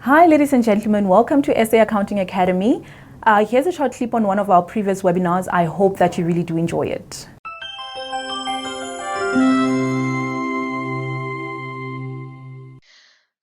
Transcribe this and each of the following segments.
Hi, ladies and gentlemen. Welcome to SA Accounting Academy. Here's a short clip on one of our previous webinars. I hope that you really do enjoy it.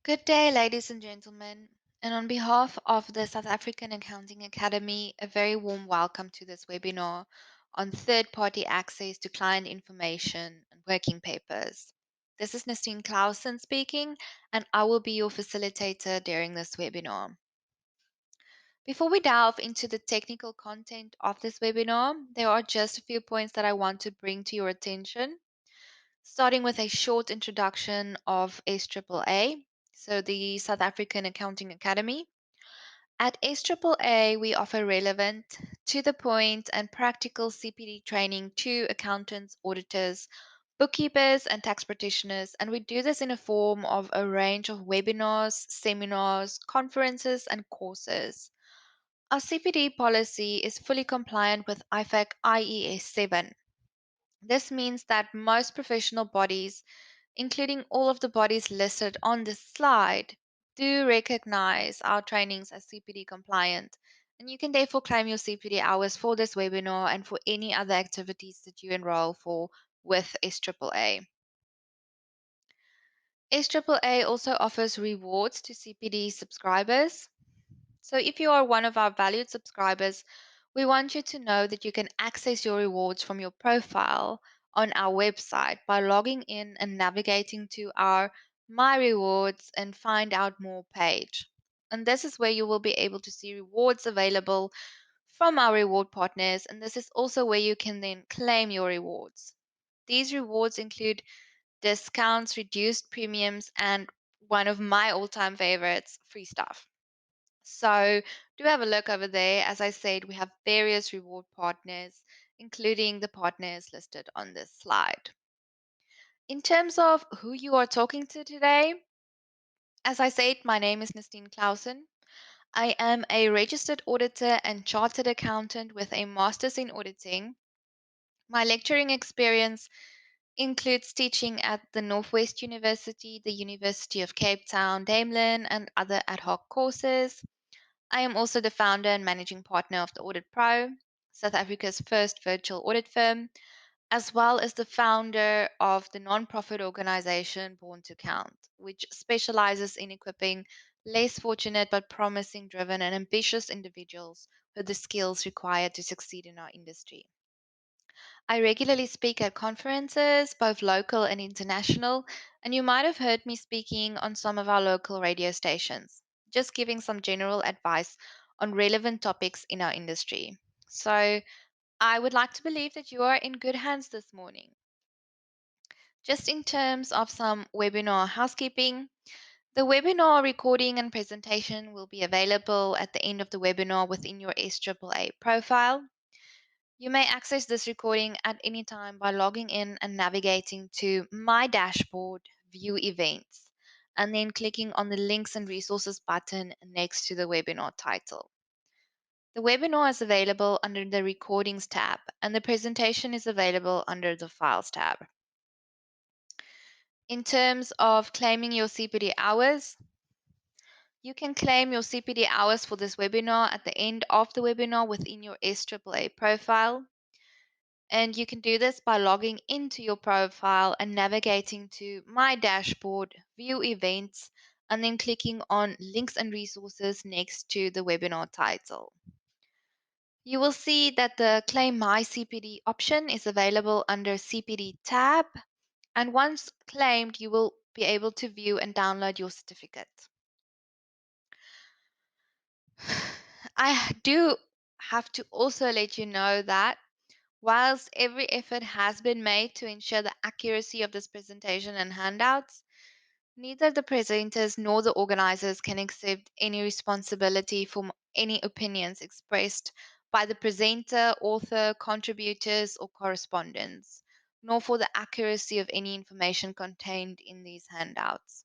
Good day, ladies and gentlemen. And on behalf of the South African Accounting Academy, a very warm welcome to this webinar on third-party access to client information and working papers. This is Nestene Clausen speaking, and I will be your facilitator during this webinar. Before we delve into the technical content of this webinar, there are just a few points that I want to bring to your attention, starting with a short introduction of SAAA, so the South African Accounting Academy. At SAAA, we offer relevant, to the point, and practical CPD training to accountants, auditors, bookkeepers, and tax practitioners, and we do this in a form of a range of webinars, seminars, conferences, and courses. Our CPD policy is fully compliant with IFAC IES 7. This means that most professional bodies, including all of the bodies listed on this slide, do recognize our trainings as CPD compliant. And you can therefore claim your CPD hours for this webinar and for any other activities that you enroll for with SAAA. SAAA also offers rewards to CPD subscribers. So if you are one of our valued subscribers, we want you to know that you can access your rewards from your profile on our website by logging in and navigating to our My Rewards and Find Out More page. And this is where you will be able to see rewards available from our reward partners, and this is also where you can then claim your rewards. These rewards include discounts, reduced premiums, and one of my all-time favorites, free stuff. So do have a look over there. As I said, we have various reward partners, including the partners listed on this slide. In terms of who you are talking to today, as I said, my name is Nestene Clausen. I am a registered auditor and chartered accountant with a master's in auditing. My lecturing experience includes teaching at the Northwest University, the University of Cape Town, Damelin, and other ad hoc courses. I am also the founder and managing partner of the Audit Pro, South Africa's first virtual audit firm, as well as the founder of the non-profit organization Born to Count, which specializes in equipping less fortunate but promising, driven, and ambitious individuals with the skills required to succeed in our industry. I regularly speak at conferences, both local and international, and you might have heard me speaking on some of our local radio stations, just giving some general advice on relevant topics in our industry. So, I would like to believe that you are in good hands this morning. Just in terms of some webinar housekeeping, the webinar recording and presentation will be available at the end of the webinar within your SAAA profile. You may access this recording at any time by logging in and navigating to My Dashboard, View Events, and then clicking on the Links and Resources button next to the webinar title. The webinar is available under the Recordings tab, and the presentation is available under the Files tab. In terms of claiming your CPD hours, you can claim your CPD hours for this webinar at the end of the webinar within your SAAA profile. And you can do this by logging into your profile and navigating to My Dashboard, View Events, and then clicking on Links and Resources next to the webinar title. You will see that the Claim My CPD option is available under CPD tab, and once claimed, you will be able to view and download your certificate. I do have to also let you know that whilst every effort has been made to ensure the accuracy of this presentation and handouts, neither the presenters nor the organizers can accept any responsibility for any opinions expressed by the presenter, author, contributors, or correspondents, nor for the accuracy of any information contained in these handouts.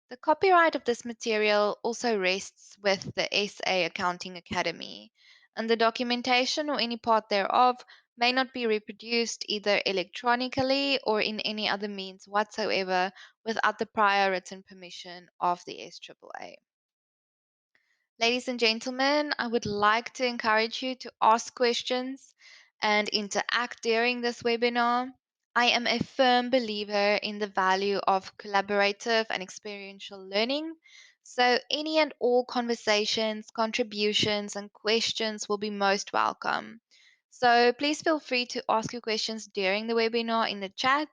The copyright of this material also rests with the SA Accounting Academy, and the documentation or any part thereof may not be reproduced either electronically or in any other means whatsoever without the prior written permission of the TripleA. Ladies and gentlemen, I would like to encourage you to ask questions and interact during this webinar. I am a firm believer in the value of collaborative and experiential learning. So, any and all conversations, contributions, and questions will be most welcome. So, please feel free to ask your questions during the webinar in the chat,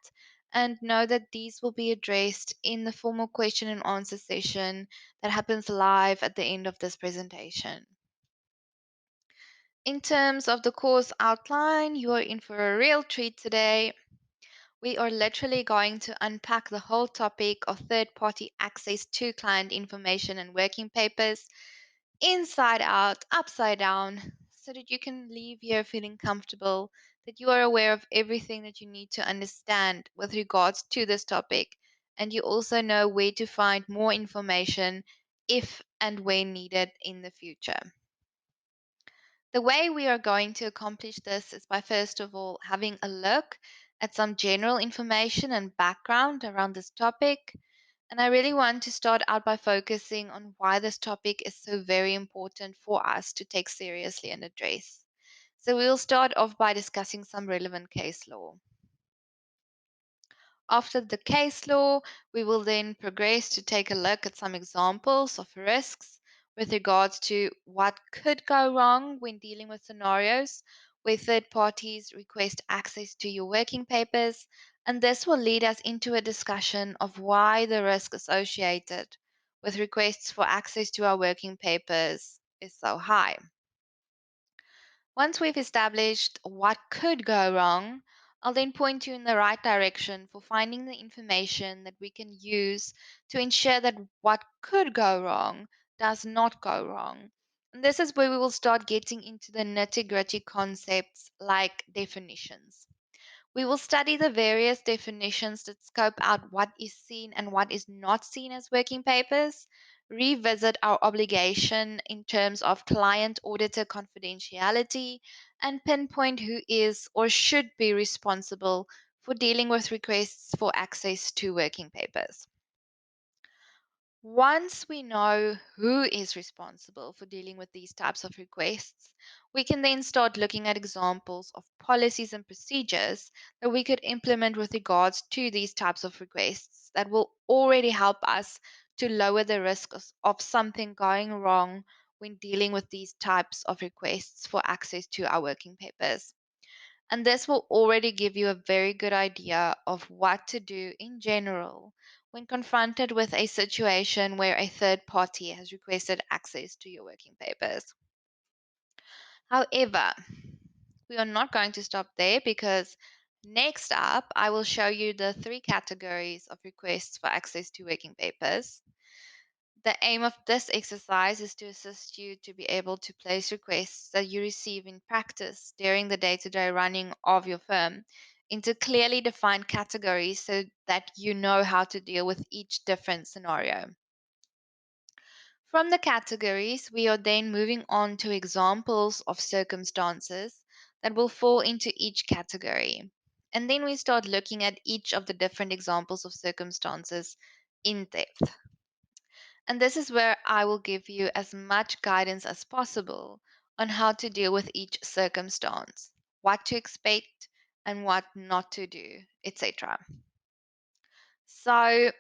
and know that these will be addressed in the formal question and answer session that happens live at the end of this presentation. In terms of the course outline, you are in for a real treat today. We are literally going to unpack the whole topic of third party access to client information and working papers inside out, upside down, so that you can leave here feeling comfortable that you are aware of everything that you need to understand with regards to this topic, and you also know where to find more information if and when needed in the future. The way we are going to accomplish this is by first of all having a look at some general information and background around this topic. And I really want to start out by focusing on why this topic is so very important for us to take seriously and address. So we'll start off by discussing some relevant case law. After the case law, we will then progress to take a look at some examples of risks with regards to what could go wrong when dealing with scenarios where third parties request access to your working papers, and this will lead us into a discussion of why the risk associated with requests for access to our working papers is so high. Once we've established what could go wrong, I'll then point you in the right direction for finding the information that we can use to ensure that what could go wrong does not go wrong. And this is where we will start getting into the nitty-gritty concepts like definitions. We will study the various definitions that scope out what is seen and what is not seen as working papers, revisit our obligation in terms of client auditor confidentiality, and pinpoint who is or should be responsible for dealing with requests for access to working papers. Once we know who is responsible for dealing with these types of requests, we can then start looking at examples of policies and procedures that we could implement with regards to these types of requests that will already help us to lower the risk of something going wrong when dealing with these types of requests for access to our working papers. And this will already give you a very good idea of what to do in general when confronted with a situation where a third party has requested access to your working papers. However, we are not going to stop there because next up I will show you the three categories of requests for access to working papers. The aim of this exercise is to assist you to be able to place requests that you receive in practice during the day to day running of your firm into clearly defined categories so that you know how to deal with each different scenario. From the categories, we are then moving on to examples of circumstances that will fall into each category. And then we start looking at each of the different examples of circumstances in depth. And this is where I will give you as much guidance as possible on how to deal with each circumstance, what to expect and what not to do, etc. So,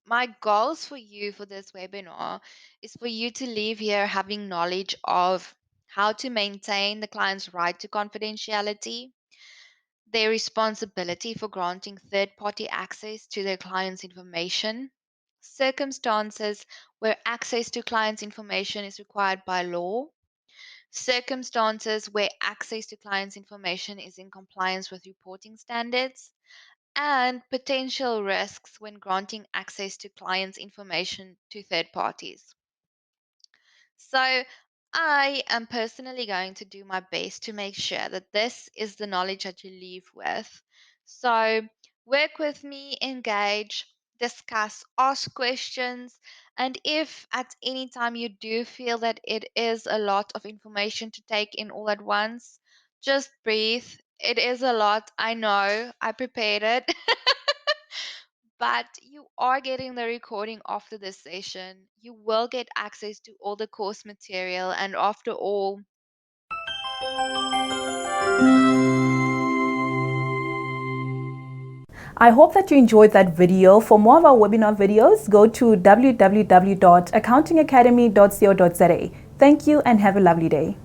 my goals for you for this webinar is for you to leave here having knowledge of how to maintain the client's right to confidentiality, their responsibility for granting third party access to their client's information, circumstances where access to client's information is required by law, circumstances where access to client's information is in compliance with reporting standards, and potential risks when granting access to clients' information to third parties. So, I am personally going to do my best to make sure that this is the knowledge that you leave with. So, work with me, engage, discuss, ask questions, and if at any time you do feel that it is a lot of information to take in all at once, just breathe, It is a lot. I know. I prepared it. But you are getting the recording after this session. You will get access to all the course material. And after all, I hope that you enjoyed that video. For more of our webinar videos, go to www.accountingacademy.co.za. Thank you and have a lovely day.